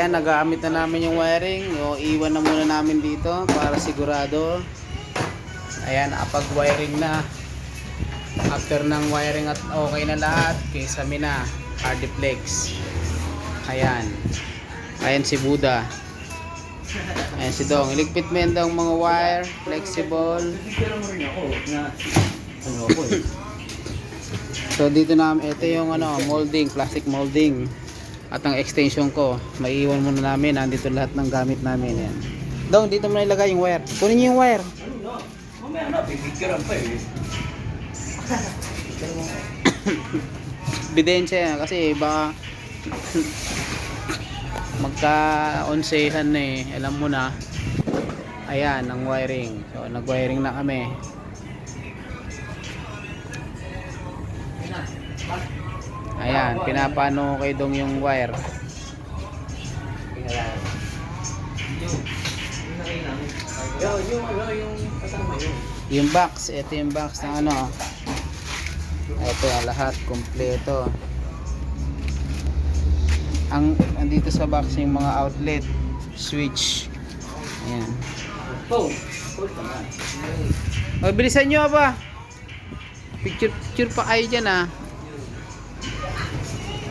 Ayan, nagamit na namin yung wiring. O, iwan na muna namin dito para sigurado. Ayan, nakapag-wiring na. After ng wiring at okay na lahat, kisame na. Hardiplex. Ayan. Ayan si Buda. Ayan si Dong. Iligpit mo yan daw mga wire. Flexible. So dito na, ito yung molding, plastic molding. At ang extension ko, maiiwan muna namin. Nandito lahat ng gamit namin. Ayan. Dong, dito mo na ilagay yung wire. Kunin niyo yung wire. Mamaya na, pipicturean pa eh. Bidensya yan kasi baka magka-onsehan na eh. Alam mo na. Ayan, ang wiring. So, nag-wiring na kami. Ayan, pinapano kay Dong yung wire. Ayan. Yung kasama yun. Yung box, ito yung box ng ito yung lahat, kompleto. Andito sa box yung mga outlet, switch. Ayan. O, bilisan nyo ba? Picture pa kayo dyan ah.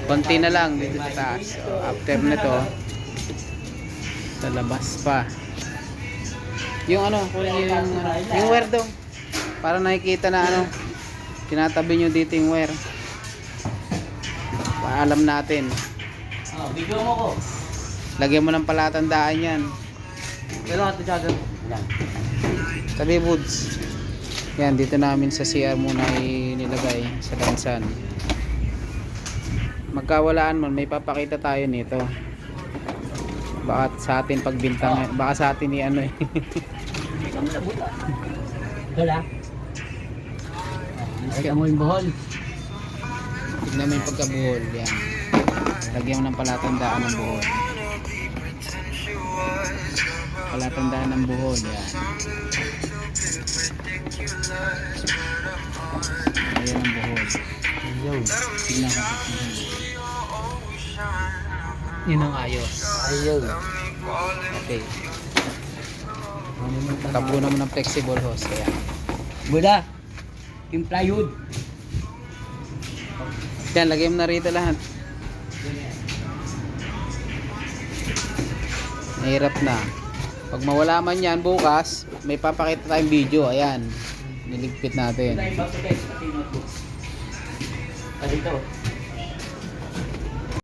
Konti na lang dito sa taas. So, after nito, sa labas pa. Yung kunin nyo yung wire daw. Para nakikita na tinatabi nyo dito yung wire. Paalam natin. Bigyan mo ko. Lagyan mo ng palatandaan yan. Kailan ito dyan? Yan. Sabi Woods. Yan, dito namin sa CR muna inilagay sa dansan. Magkawalaan man, may papakita tayo nito. Baka sa atin pagbintang, baka sa atin eh. Wala. Lagyan mo yung buhol. Tignan mo yung pagkabuhol. Yan. Lagyan mo ng palatandaan ng buhol. Palatandaan ng buhol. Yan. Ayan ang buhol. Tignan mo. Yun ang ayos. Ayaw. Okay. Tabunan mo ng flexible hose. Ayan. Buda. Yung plywood. Yan, lagay mo na rito lahat. Mahirap na. Pag mawala man yan bukas, may papakita tayong video. Ayan. Niligpit natin. Dito.